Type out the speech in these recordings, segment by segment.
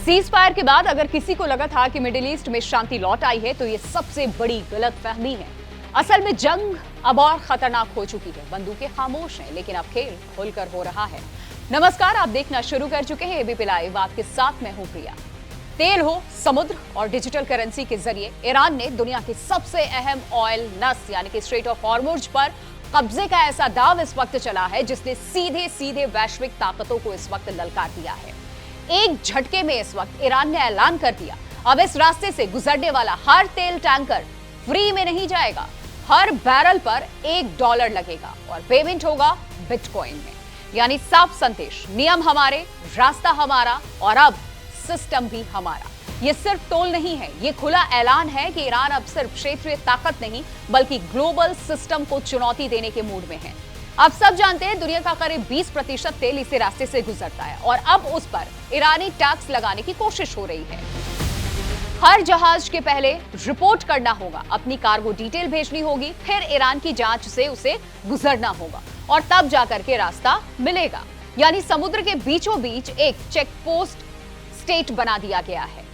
Cease fire के बाद अगर किसी को लगा था कि मिडिल ईस्ट में शांति लौट आई है तो ये सबसे बड़ी गलतफहमी है। असल में जंग अब और खतरनाक हो चुकी है। बंदूकें खामोश हैं, लेकिन अब खेल खुलकर हो रहा है। नमस्कार, आप देखना शुरू कर चुके हैं एबीपी लाइव। आपके साथ मैं हूं प्रिया। तेल हो, समुद्र और डिजिटल करेंसी के जरिए ईरान ने दुनिया की सबसे अहम ऑयल नस यानी कि स्ट्रेट ऑफ हॉर्मुज़ पर कब्जे का ऐसा दाव इस वक्त चला है जिसने सीधे सीधे वैश्विक ताकतों को इस वक्त ललकार दिया है। एक झटके में इस वक्त ईरान ने ऐलान कर दिया, अब इस रास्ते से गुजरने वाला हर तेल टैंकर फ्री में नहीं जाएगा। हर बैरल पर $1 लगेगा और पेमेंट होगा बिटकॉइन में। यानी साफ संदेश, नियम हमारे, रास्ता हमारा और अब सिस्टम भी हमारा। ये सिर्फ टोल नहीं है, ये खुला ऐलान है कि ईरान अब सिर्फ क्षेत्रीय ताकत नहीं बल्कि ग्लोबल सिस्टम को चुनौती देने के मूड में है। आप सब जानते हैं दुनिया का करीब 20% तेल इसी रास्ते से गुजरता है और अब उस पर ईरानी टैक्स लगाने की कोशिश हो रही है। हर जहाज के पहले रिपोर्ट करना होगा, अपनी कार्गो डिटेल भेजनी होगी, फिर ईरान की जांच से उसे गुजरना होगा और तब जाकर के रास्ता मिलेगा। यानी समुद्र के बीचों बीच एक चेक पोस्ट स्टेट बना दिया गया है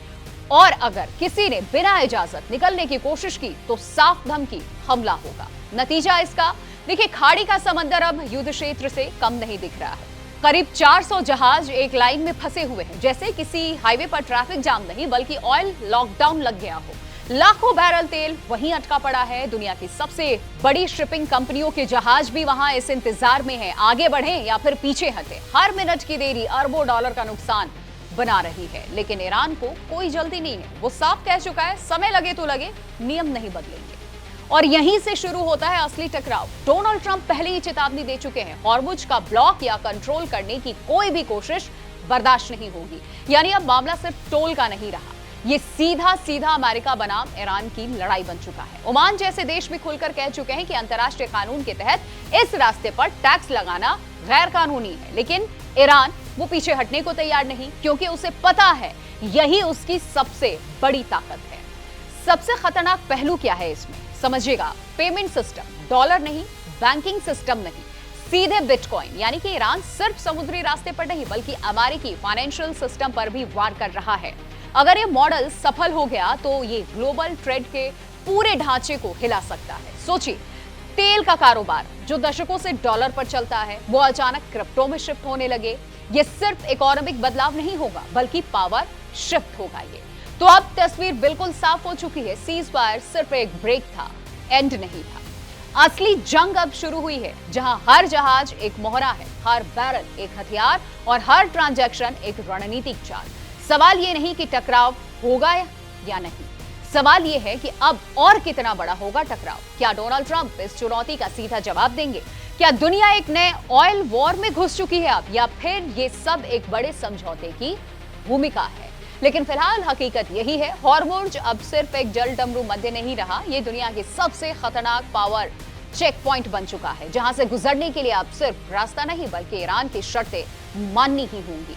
और अगर किसी ने बिना इजाजत निकलने की कोशिश की तो साफ धमकी, हमला होगा। नतीजा इसका देखिए, खाड़ी का समंदर अब युद्ध क्षेत्र से कम नहीं दिख रहा है। करीब 400 जहाज एक लाइन में फंसे हुए हैं, जैसे किसी हाईवे पर ट्रैफिक जाम नहीं बल्कि ऑयल लॉकडाउन लग गया हो। लाखों बैरल तेल वहीं अटका पड़ा है। दुनिया की सबसे बड़ी शिपिंग कंपनियों के जहाज भी वहां इस इंतजार में हैं, आगे बढ़ें या फिर पीछे हटे। हर मिनट की देरी अरबों डॉलर का नुकसान बना रही है। लेकिन ईरान को कोई जल्दी नहीं है। वो साफ कह चुका है, समय लगे तो लगे, नियम नहीं बदलेंगे। और यहीं से शुरू होता है असली टकराव। डोनाल्ड ट्रंप पहले ही चेतावनी दे चुके हैं, हॉर्मुज़ का ब्लॉक या कंट्रोल करने की कोई भी कोशिश बर्दाश्त नहीं होगी। यानी अब मामला सिर्फ टोल का नहीं रहा, ये सीधा सीधा अमेरिका बनाम ईरान की लड़ाई बन चुका है। ओमान जैसे देश भी खुलकर कह चुके हैं कि अंतर्राष्ट्रीय कानून के तहत इस रास्ते पर टैक्स लगाना गैर कानूनी है। लेकिन ईरान वो पीछे हटने को तैयार नहीं, क्योंकि उसे पता है यही उसकी सबसे बड़ी ताकत है। सबसे खतरनाक पहलू क्या है इसमें, समझिएगा। पेमेंट सिस्टम, डॉलर नहीं, बैंकिंग सिस्टम नहीं, सीधे बिटकॉइन। यानी कि ईरान सिर्फ समुद्री रास्ते पर नहीं बल्कि अमेरिकी फाइनेंशियल सिस्टम पर भी वार कर रहा है। अगर ये मॉडल सफल हो गया तो ये ग्लोबल ट्रेड के पूरे ढांचे को हिला सकता है। सोचिए, तेल का कारोबार जो दशकों से डॉलर पर चलता है वो अचानक क्रिप्टो में शिफ्ट होने लगे। ये सिर्फ इकोनॉमिक बदलाव नहीं होगा बल्कि पावर शिफ्ट होगा। ये तो अब तस्वीर बिल्कुल साफ हो चुकी है। सीज फायर सिर्फ एक ब्रेक था, एंड नहीं था। असली जंग अब शुरू हुई है, जहां हर जहाज एक मोहरा है, हर बैरल एक हथियार और हर ट्रांजैक्शन एक रणनीतिक चाल। सवाल ये नहीं कि टकराव होगा या नहीं, सवाल ये है कि अब और कितना बड़ा होगा टकराव। क्या डोनाल्ड ट्रंप इस चुनौती का सीधा जवाब देंगे? क्या दुनिया एक नए ऑयल वॉर में घुस चुकी है अब, या फिर ये सब एक बड़े समझौते की भूमिका है? लेकिन फिलहाल हकीकत यही है, हॉर्मुज़ अब सिर्फ एक जल डमरू मध्य नहीं रहा, ये दुनिया की सबसे खतरनाक पावर चेक पॉइंट बन चुका है, जहां से गुजरने के लिए अब सिर्फ रास्ता नहीं बल्कि ईरान की शर्तें माननी ही होंगी।